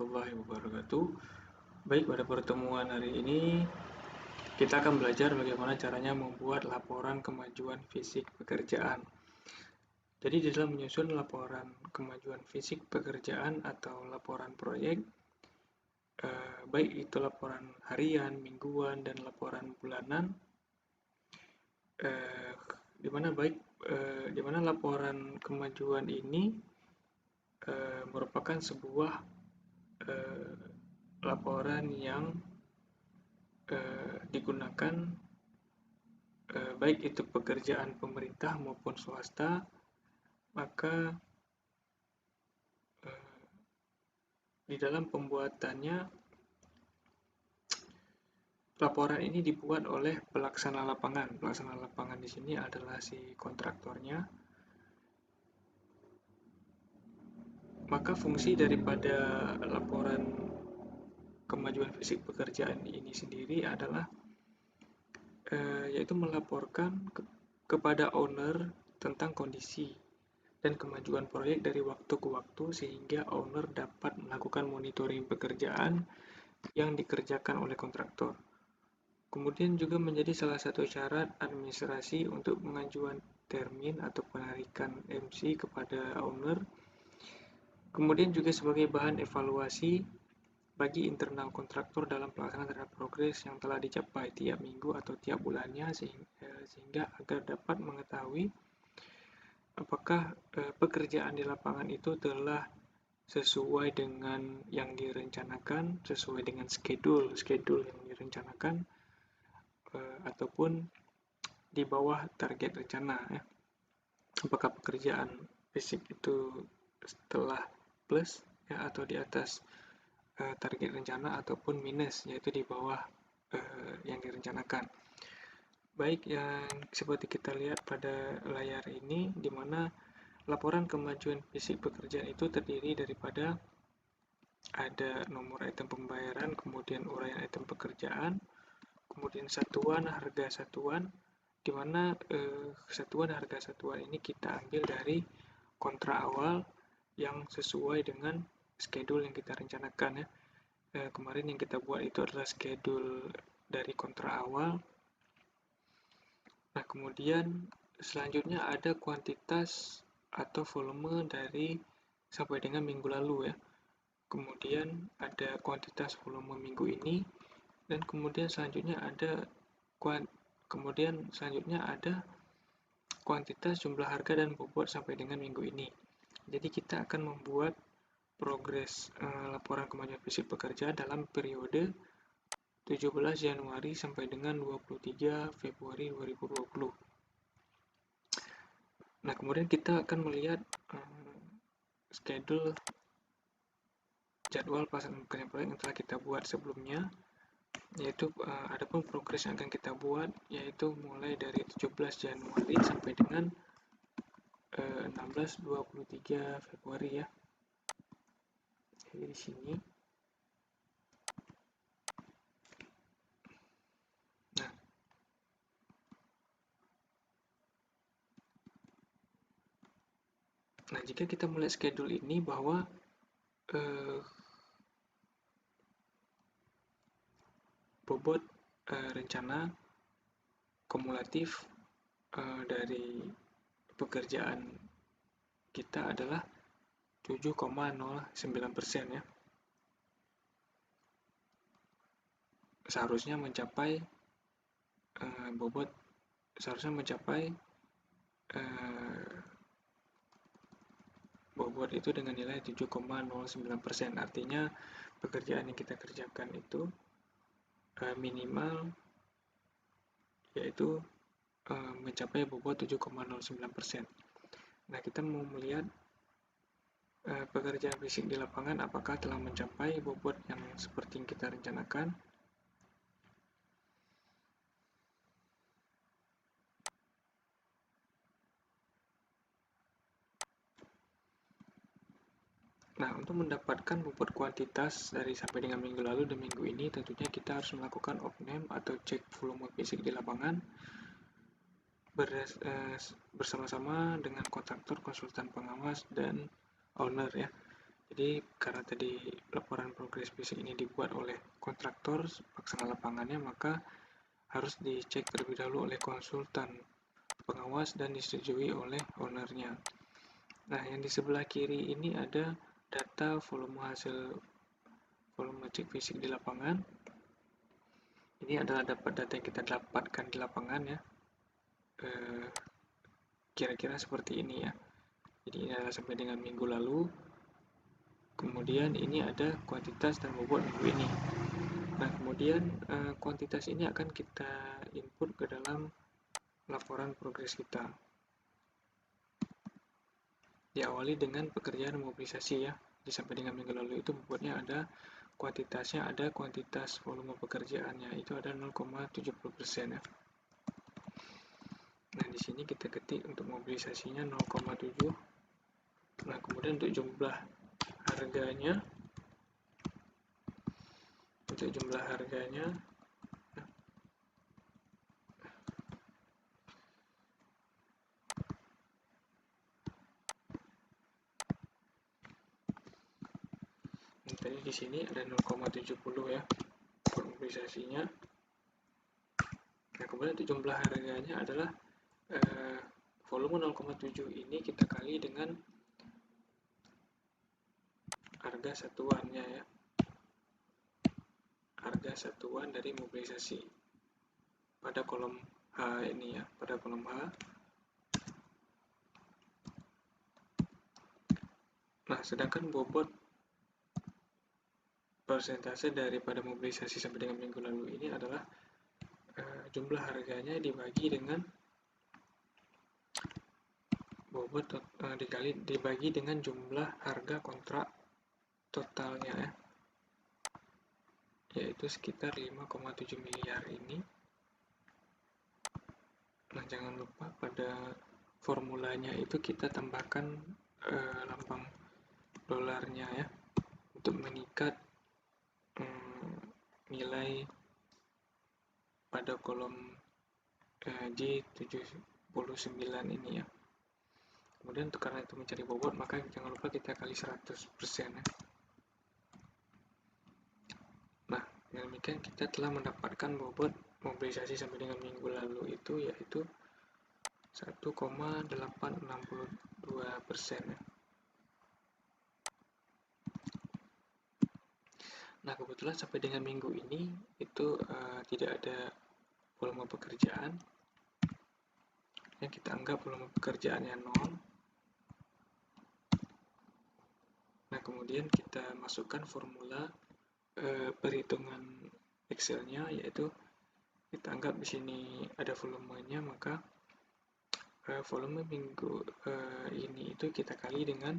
warahmatullahi wabarakatuh. Baik, pada pertemuan hari ini kita akan belajar bagaimana caranya membuat laporan kemajuan fisik pekerjaan. Jadi di dalam menyusun laporan kemajuan fisik pekerjaan atau laporan proyek, baik itu laporan harian, mingguan, dan laporan bulanan, di mana laporan kemajuan ini merupakan sebuah laporan yang digunakan baik itu pekerjaan pemerintah maupun swasta, maka di dalam pembuatannya laporan ini dibuat oleh pelaksana lapangan. Pelaksana lapangan di sini adalah si kontraktornya. Maka fungsi daripada laporan kemajuan fisik pekerjaan ini sendiri adalah yaitu melaporkan kepada owner tentang kondisi dan kemajuan proyek dari waktu ke waktu sehingga owner dapat melakukan monitoring pekerjaan yang dikerjakan oleh kontraktor. Kemudian juga menjadi salah satu syarat administrasi untuk pengajuan termin atau penarikan MC kepada owner. Kemudian juga sebagai bahan evaluasi bagi internal kontraktor dalam pelaksanaan terhadap progres yang telah dicapai tiap minggu atau tiap bulannya sehingga agar dapat mengetahui apakah pekerjaan di lapangan itu telah sesuai dengan yang direncanakan, sesuai dengan schedule yang direncanakan, ataupun di bawah target rencana. Apakah pekerjaan fisik itu telah plus atau di atas target rencana ataupun minus, yaitu di bawah yang direncanakan. Baik, yang seperti kita lihat pada layar ini, di mana laporan kemajuan fisik pekerjaan itu terdiri daripada ada nomor item pembayaran, kemudian uraian item pekerjaan, kemudian satuan harga satuan, di mana satuan harga satuan ini kita ambil dari kontrak awal yang sesuai dengan schedule yang kita rencanakan. Kemarin yang kita buat itu adalah schedule dari kontrak awal. Nah, kemudian selanjutnya ada kuantitas atau volume dari sampai dengan minggu lalu. Kemudian ada kuantitas volume minggu ini, dan kemudian selanjutnya ada kuantitas jumlah harga dan bobot sampai dengan minggu ini. Jadi kita akan membuat progres laporan kemajuan fisik pekerjaan dalam periode 17 Januari sampai dengan 23 Februari 2020. Nah, kemudian kita akan melihat schedule jadwal pelaksanaan proyek yang telah kita buat sebelumnya, yaitu adapun progres yang akan kita buat yaitu mulai dari 17 Januari sampai dengan 16-23 Februari. Jadi di sini. Nah, jika kita melihat schedule ini bahwa bobot rencana kumulatif dari pekerjaan kita adalah 7,09%. Seharusnya mencapai bobot itu dengan nilai 7,09%. Artinya pekerjaan yang kita kerjakan itu minimal yaitu mencapai bobot 7,09%. Nah, kita mau melihat pekerjaan fisik di lapangan apakah telah mencapai bobot yang seperti yang kita rencanakan. Nah, untuk mendapatkan bobot kuantitas dari sampai dengan minggu lalu dan minggu ini, tentunya kita harus melakukan off-name atau cek volume fisik di lapangan bersama-sama dengan kontraktor, konsultan pengawas, dan owner. Jadi karena tadi laporan progres fisik ini dibuat oleh kontraktor pelaksana lapangannya, maka harus dicek terlebih dahulu oleh konsultan pengawas dan disetujui oleh ownernya. Nah, yang di sebelah kiri ini ada data volume cek fisik di lapangan. Ini adalah data yang kita dapatkan di lapangan ya. Kira-kira seperti ini ya. Jadi ini adalah sampai dengan minggu lalu. Kemudian ini ada kuantitas dan bobot minggu ini. Nah, kemudian kuantitas ini akan kita input ke dalam laporan progres kita. Diawali dengan pekerjaan mobilisasi ya. Jadi sampai dengan minggu lalu itu bobotnya ada, kuantitasnya ada, kuantitas volume pekerjaannya itu ada 0,70% ya. Nah, di sini kita ketik untuk mobilisasinya 0,7. Nah, kemudian untuk jumlah harganya, tadi di sini ada 0,70 ya mobilisasinya. Nah, kemudian untuk jumlah harganya adalah volume 0,7 ini kita kali dengan harga satuannya ya, harga satuan dari mobilisasi pada kolom H ini ya, pada kolom H. Nah, sedangkan bobot persentase daripada mobilisasi sampai dengan minggu lalu ini adalah jumlah harganya dibagi dengan bobot dibagi dengan jumlah harga kontrak totalnya ya, yaitu sekitar 5,7 miliar ini. Nah, jangan lupa pada formulanya itu kita tambahkan lambang dolarnya ya, untuk mengikat nilai pada kolom J79 ini ya. Kemudian untuk karena itu mencari bobot, maka jangan lupa kita kali 100% ya. Nah, dengan demikian kita telah mendapatkan bobot mobilisasi sampai dengan minggu lalu itu yaitu 1,862% ya. Nah, kebetulan sampai dengan minggu ini itu tidak ada volume pekerjaan yang kita anggap volume pekerjaannya 0. Nah, kemudian kita masukkan formula perhitungan Excel-nya, yaitu kita anggap di sini ada volumenya, maka volume minggu ini itu kita kali dengan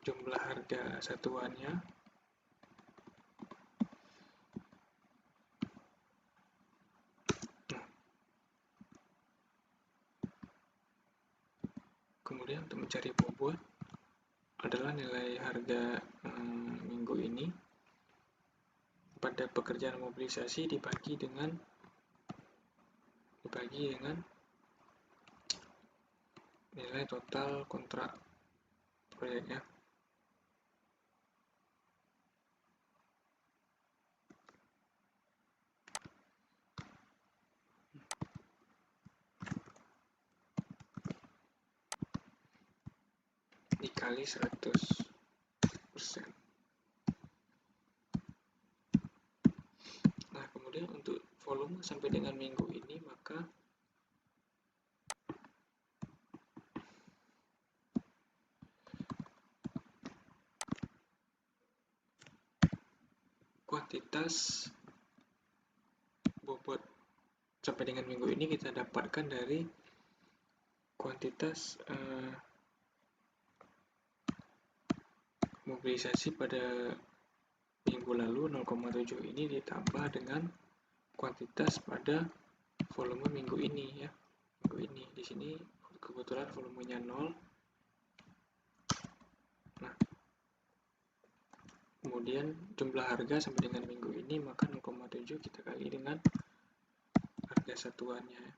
jumlah harga satuannya kemudian untuk mencari bobot adalah nilai harga minggu ini pada pekerjaan mobilisasi dibagi dengan nilai total kontrak proyeknya. Dikali 100%. Nah, kemudian untuk volume sampai dengan minggu ini, maka kuantitas bobot sampai dengan minggu ini kita dapatkan dari kuantitas mobilisasi pada minggu lalu 0,7 ini ditambah dengan kuantitas pada volume minggu ini ya. Minggu ini di sini kebetulan volumenya 0. Nah, kemudian jumlah harga sampai dengan minggu ini, maka 0,7 kita kali dengan harga satuannya.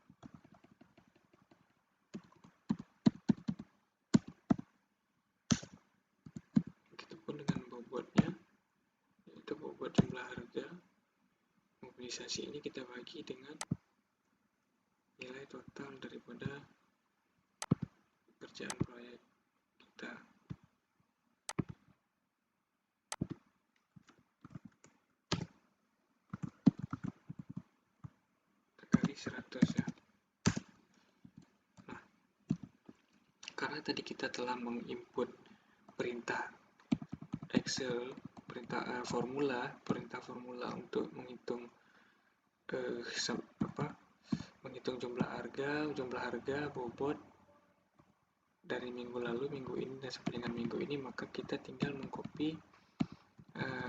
mobilisasi ini kita bagi dengan nilai total daripada pekerjaan proyek kita. Kali 100 ya. Nah, karena tadi kita telah menginput perintah Excel, perintah formula untuk menghitung menghitung jumlah harga, bobot dari minggu lalu, minggu ini, dan sampai dengan minggu ini, maka kita tinggal mengcopy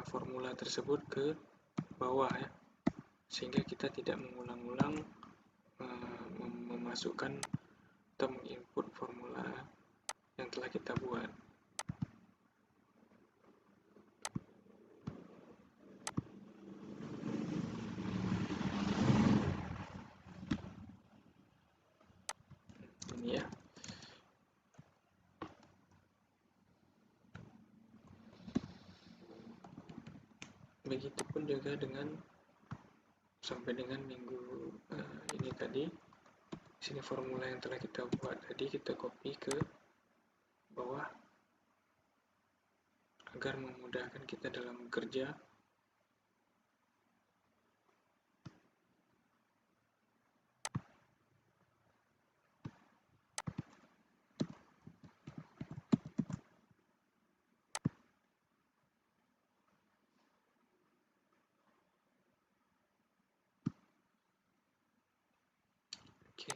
formula tersebut ke bawah ya, sehingga kita tidak mengulang-ulang memasukkan atau menginput formula yang telah kita buat. Ini ya. Begitupun juga dengan sampai dengan minggu ini tadi. Sini formula yang telah kita buat tadi kita copy ke bawah agar memudahkan kita dalam bekerja. Oke.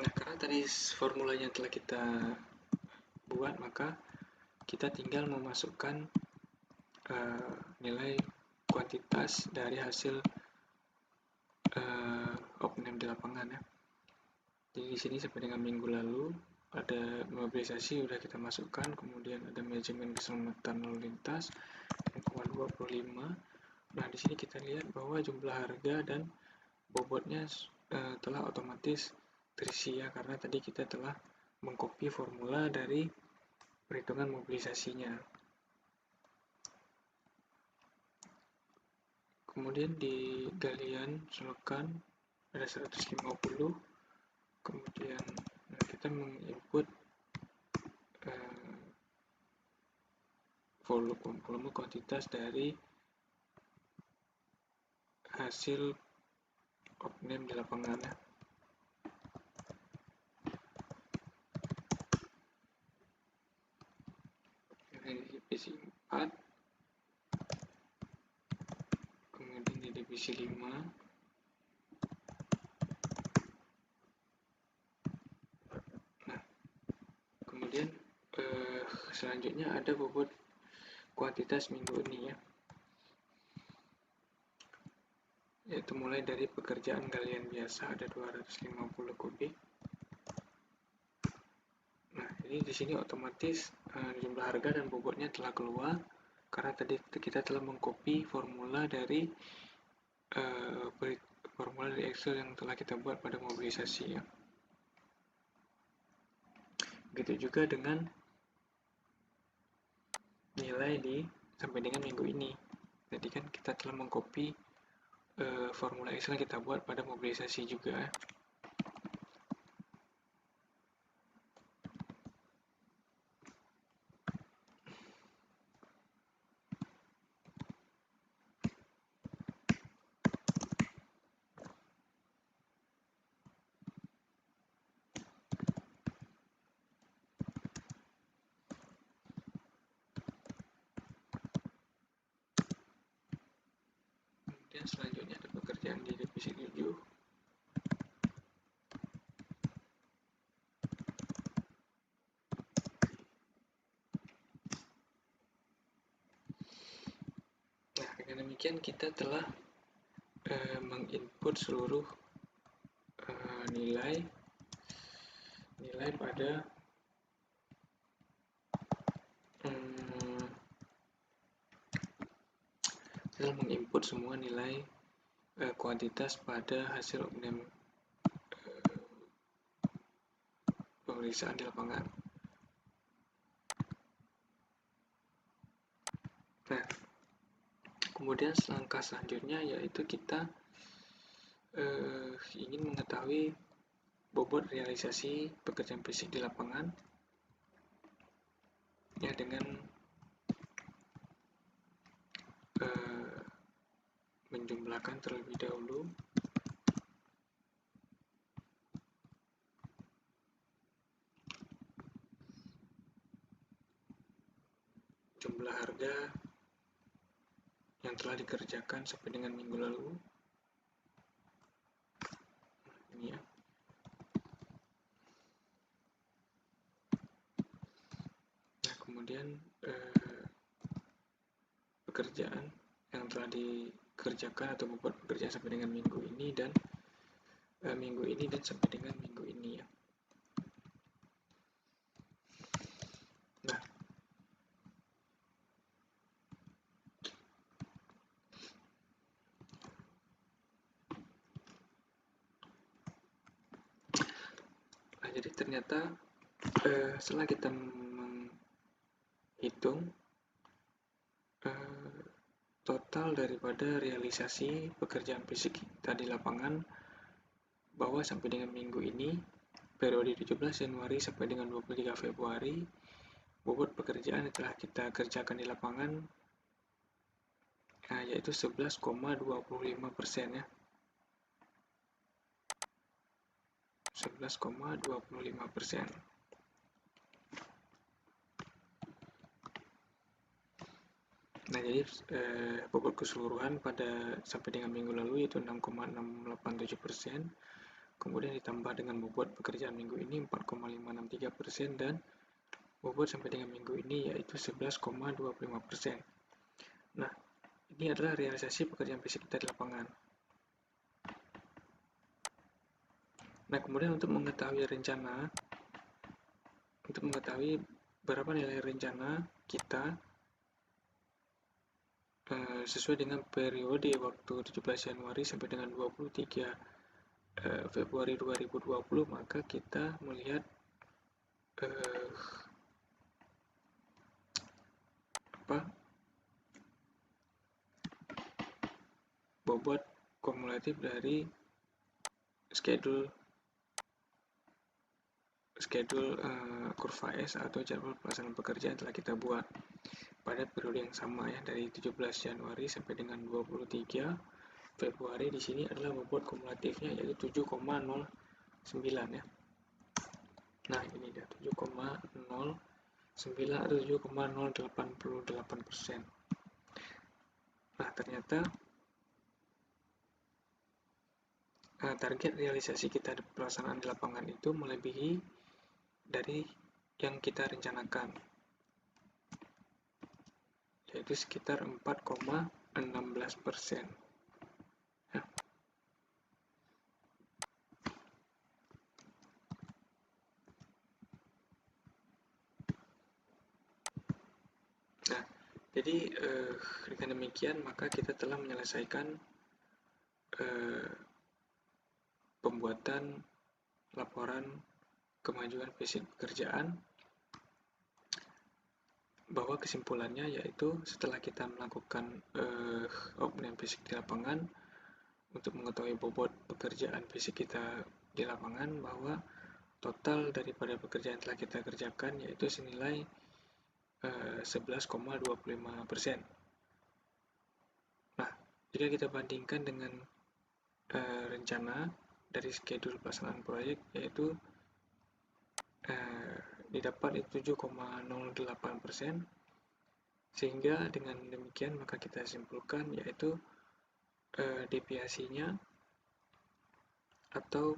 Nah, karena tadi formulanya telah kita buat, maka kita tinggal memasukkan nilai kuantitas dari hasil opname di lapangan ya. Jadi di sini sampai dengan minggu lalu ada mobilisasi sudah kita masukkan, kemudian ada manajemen keselamatan lalu lintas 0,25. Nah, di sini kita lihat bahwa jumlah harga dan bobotnya telah otomatis terisi ya, karena tadi kita telah mengcopy formula dari perhitungan mobilisasinya. Kemudian di galian selokan ada 150, kemudian kita menginput volume kuantitas dari hasil opname di lapangan ya. Ini di divisi 4, kemudian di divisi 5, nah kemudian selanjutnya ada bobot kuantitas minggu ini ya, yaitu mulai dari pekerjaan galian biasa ada 250 kubik. Nah, ini di sini otomatis jumlah harga dan bobotnya telah keluar karena tadi kita telah mengcopy formula dari Excel yang telah kita buat pada mobilisasi ya. Begitu juga dengan nilai sampai dengan minggu ini. Jadi kan kita telah mengcopy formula Excel yang kita buat pada mobilisasi juga. Kemudian selanjutnya ada pekerjaan di divisi 7. Nah, dengan demikian kita telah menginput seluruh nilai pada adalah menginput semua nilai kuantitas pada hasil opname pemeriksaan di lapangan. Nah, kemudian langkah selanjutnya yaitu kita ingin mengetahui bobot realisasi pekerjaan fisik di lapangan ya dengan menjumlahkan terlebih dahulu jumlah harga yang telah dikerjakan sampai dengan minggu lalu. Ini ya. Nah, kemudian pekerjaan yang telah dikerjakan atau bobot pekerjaan sampai dengan minggu ini dan sampai dengan minggu ini ya. Nah, jadi ternyata setelah kita menghitung total daripada realisasi pekerjaan fisik kita di lapangan bahwa sampai dengan minggu ini periode 17 Januari sampai dengan 23 Februari bobot pekerjaan yang telah kita kerjakan di lapangan yaitu 11,25% ya. 11,25%. Nah, jadi bobot keseluruhan pada sampai dengan minggu lalu yaitu 6,687%, kemudian ditambah dengan bobot pekerjaan minggu ini 4,563% dan bobot sampai dengan minggu ini yaitu 11,25%. Nah, ini adalah realisasi pekerjaan fisik kita di lapangan. Nah, kemudian untuk mengetahui berapa nilai rencana kita sesuai dengan periode waktu 17 Januari sampai dengan 23 Februari 2020, maka kita melihat bobot kumulatif dari schedule kurva S atau jadwal pelaksanaan pekerjaan telah kita buat pada periode yang sama ya, dari 17 Januari sampai dengan 23 Februari. Di sini adalah bobot kumulatifnya yaitu 7,09 ya. Nah, ini dia 7,09 atau 7,088%. Nah, ternyata target realisasi kita di pelaksanaan di lapangan itu melebihi dari yang kita rencanakan, yaitu sekitar 4,16%. Ya. Nah, jadi dengan demikian maka kita telah menyelesaikan pembuatan laporan kemajuan fisik pekerjaan, bahwa kesimpulannya yaitu setelah kita melakukan opname fisik di lapangan untuk mengetahui bobot pekerjaan fisik kita di lapangan, bahwa total daripada pekerjaan telah kita kerjakan yaitu senilai 11,25%. Nah, jika kita bandingkan dengan rencana dari schedule pelaksanaan proyek yaitu didapat itu 7,08%, sehingga dengan demikian maka kita simpulkan yaitu deviasinya atau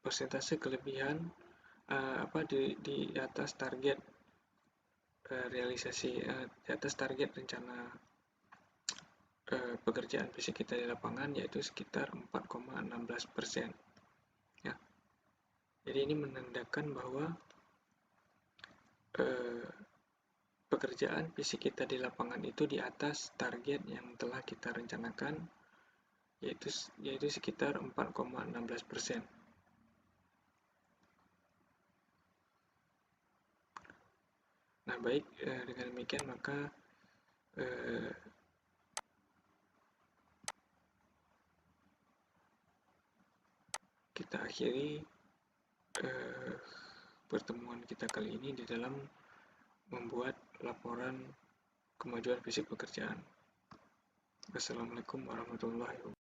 persentase kelebihan di atas target realisasi di atas target rencana pekerjaan fisik kita di lapangan yaitu sekitar 4,16%. Ya. Jadi ini menandakan bahwa pekerjaan fisik kita di lapangan itu di atas target yang telah kita rencanakan, yaitu sekitar 4,16%. Nah, baik, dengan demikian maka kita akhiri pertemuan kita kali ini di dalam membuat laporan kemajuan fisik pekerjaan. Wassalamualaikum warahmatullahi wabarakatuh.